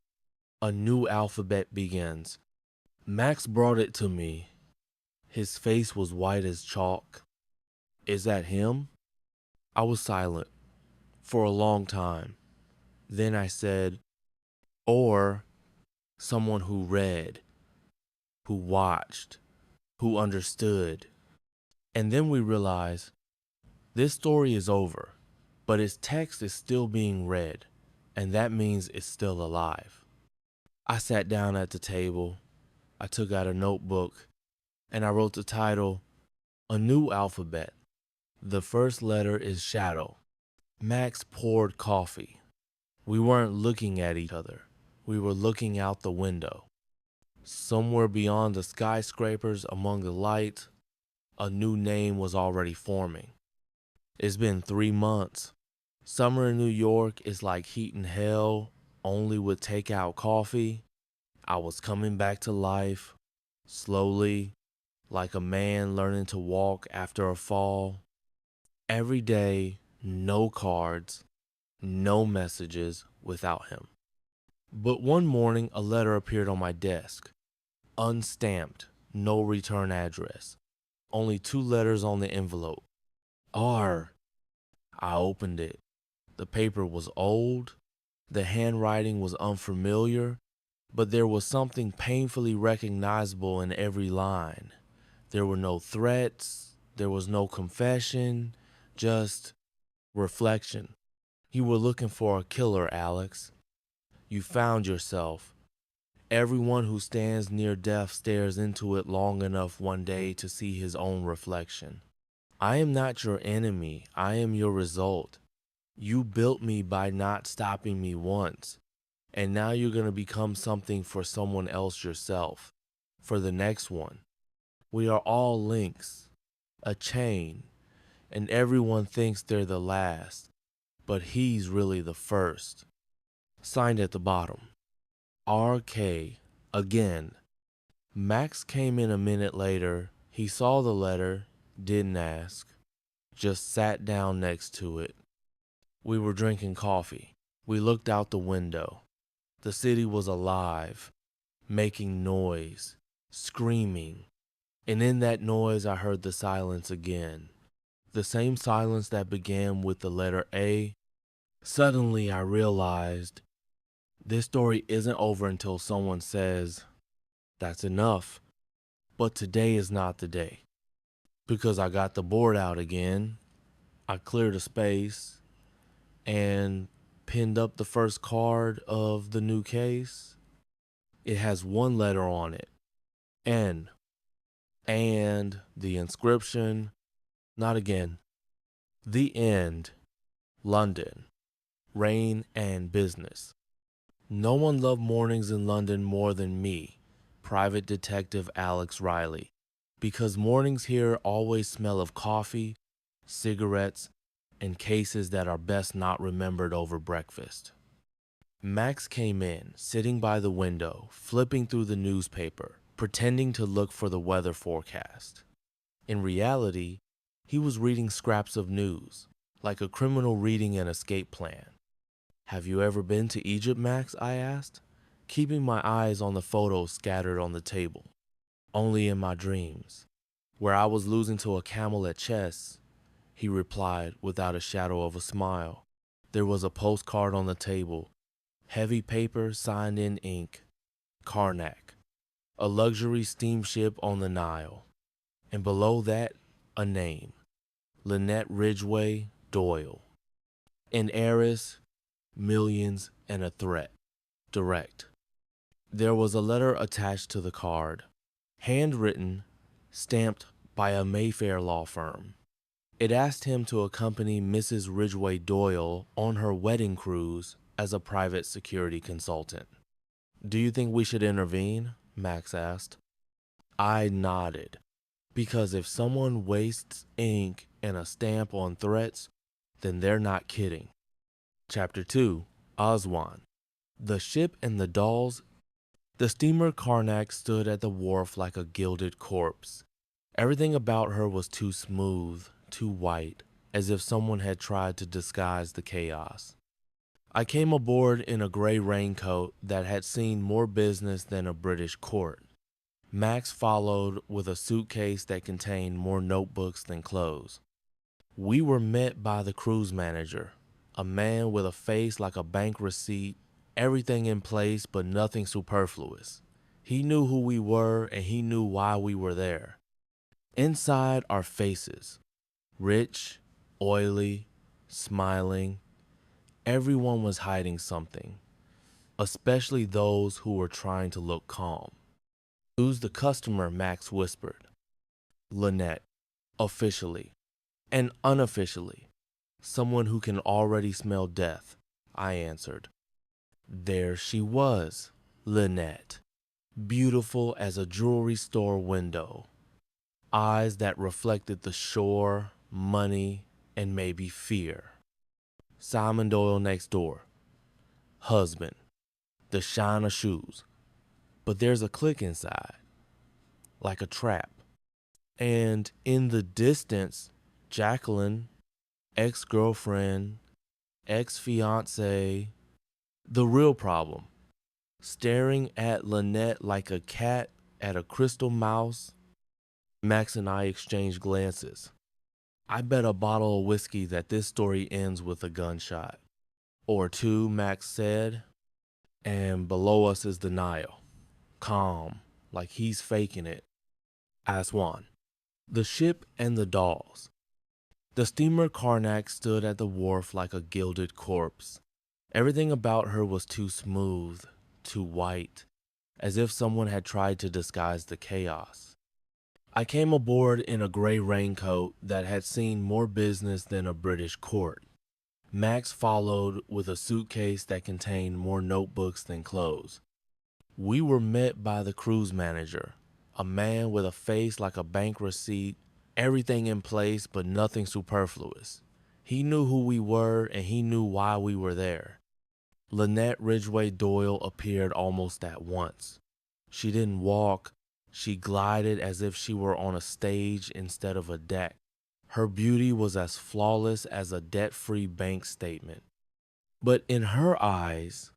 A new alphabet begins. Max brought it to me. His face was white as chalk. Is that him? I was silent for a long time. Then I said, or someone who read, who watched, who understood. And then we realized this story is over, but its text is still being read, and that means it's still alive. I sat down at the table. I took out a notebook, and I wrote the title, A New Alphabet. The first letter is shadow. Max poured coffee. We weren't looking at each other. We were looking out the window. Somewhere beyond the skyscrapers among the lights, a new name was already forming. It's been 3 months. Summer in New York is like heat in hell, only with takeout coffee. I was coming back to life, slowly, like a man learning to walk after a fall. Every day, no cards, No messages without him. But one morning, a letter appeared on my desk. Unstamped, no return address. Only 2 letters on the envelope. R. I opened it. The paper was old. The handwriting was unfamiliar, but there was something painfully recognizable in every line. There were no threats. There was no confession. Just reflection. You were looking for a killer, Alex. You found yourself. Everyone who stands near death stares into it long enough one day to see his own reflection. I am not your enemy. I am your result. You built me by not stopping me once. And now you're going to become something for someone else yourself. For the next one. We are all links. A chain. And everyone thinks they're the last. But he's really the first. Signed at the bottom. RK. Again. Max came in a minute later. He saw the letter, didn't ask, just sat down next to it. We were drinking coffee. We looked out the window. The city was alive, making noise, screaming. And in that noise, I heard the silence again. The same silence that began with the letter A. Suddenly, I realized this story isn't over until someone says, "That's enough." But today is not the day. Because I got the board out again. I cleared a space and pinned up the first card of the new case. It has 1 letter on it, N. And the inscription, not again. The end, London, reign and business. No one loved mornings in London more than me, Private Detective Alex Riley, because mornings here always smell of coffee, cigarettes, and cases that are best not remembered over breakfast. Max came in, sitting by the window, flipping through the newspaper, pretending to look for the weather forecast. In reality, he was reading scraps of news, like a criminal reading an escape plan. "Have you ever been to Egypt, Max?" I asked, keeping my eyes on the photos scattered on the table. "Only in my dreams, where I was losing to a camel at chess," he replied without a shadow of a smile. There was a postcard on the table, heavy paper signed in ink, Karnak, a luxury steamship on the Nile, and below that, a name, Lynette Ridgway Doyle. An heiress, millions, and a threat. Direct. There was a letter attached to the card, handwritten, stamped by a Mayfair law firm. It asked him to accompany Mrs. Ridgway Doyle on her wedding cruise as a private security consultant. "Do you think we should intervene?" Max asked. I nodded, because if someone wastes ink and a stamp on threats, then they're not kidding. Chapter 2, Aswan. The ship and the dolls. The steamer Karnak stood at the wharf like a gilded corpse. Everything about her was too smooth, too white, as if someone had tried to disguise the chaos. I came aboard in a gray raincoat that had seen more business than a British court. Max followed with a suitcase that contained more notebooks than clothes. We were met by the cruise manager, a man with a face like a bank receipt, everything in place but nothing superfluous. He knew who we were and he knew why we were there. Inside our faces, rich, oily, smiling, everyone was hiding something, especially those who were trying to look calm. "Who's the customer?" Max whispered. "Lynette, officially. And unofficially, someone who can already smell death," I answered. There she was, Lynette, beautiful as a jewelry store window, eyes that reflected the shore, money, and maybe fear. Simon Doyle next door, husband, the shine of shoes. But there's a click inside, like a trap. And in the distance, Jacqueline, ex-girlfriend, ex-fiance. The real problem, staring at Lynette like a cat at a crystal mouse. Max and I exchanged glances. I bet a bottle of whiskey that this story ends with a gunshot. Or two, Max said, and below us is denial. Calm, like he's faking it. Aswan. The ship and the dolls. The steamer Karnak stood at the wharf like a gilded corpse. Everything about her was too smooth, too white, as if someone had tried to disguise the chaos. I came aboard in a gray raincoat that had seen more business than a British court. Max followed with a suitcase that contained more notebooks than clothes. We were met by the cruise manager, a man with a face like a bank receipt, everything in place but nothing superfluous. He knew who we were and he knew why we were there. Lynette Ridgway Doyle appeared almost at once. She didn't walk, she glided as if she were on a stage instead of a deck. Her beauty was as flawless as a debt-free bank statement. But in her eyes,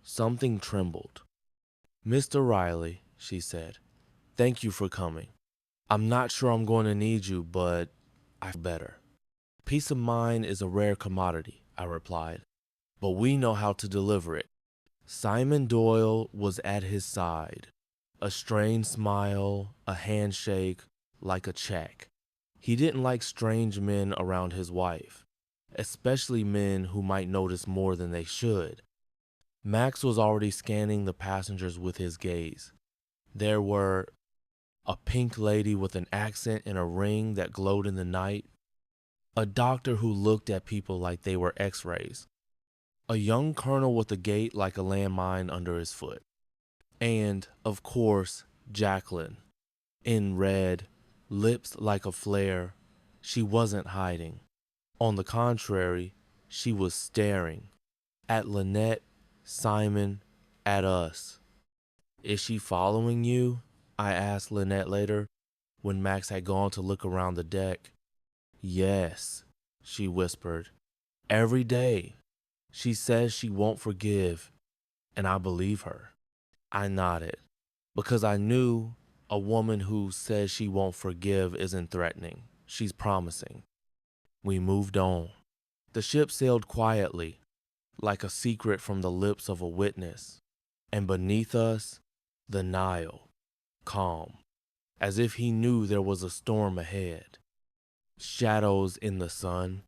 something trembled. "Mr. Riley," she said, "thank you for coming. I'm not sure I'm going to need you, but I feel better." "Peace of mind is a rare commodity," I replied, "but we know how to deliver it." Simon Doyle was at his side, a strained smile, a handshake, like a check. He didn't like strange men around his wife, especially men who might notice more than they should. Max was already scanning the passengers with his gaze. There were a pink lady with an accent and a ring that glowed in the night, a doctor who looked at people like they were x-rays, a young colonel with a gait like a landmine under his foot, and, of course, Jacqueline, in red, lips like a flare. She wasn't hiding. On the contrary, she was staring at Lynette, Simon, at us. "Is she following you?" I asked Lynette later, when Max had gone to look around the deck. "Yes," she whispered. "Every day. She says she won't forgive, and I believe her." I nodded, because I knew a woman who says she won't forgive isn't threatening. She's promising. We moved on. The ship sailed quietly, like a secret from the lips of a witness, and beneath us, the Nile, calm, as if he knew there was a storm ahead. Shadows in the sun,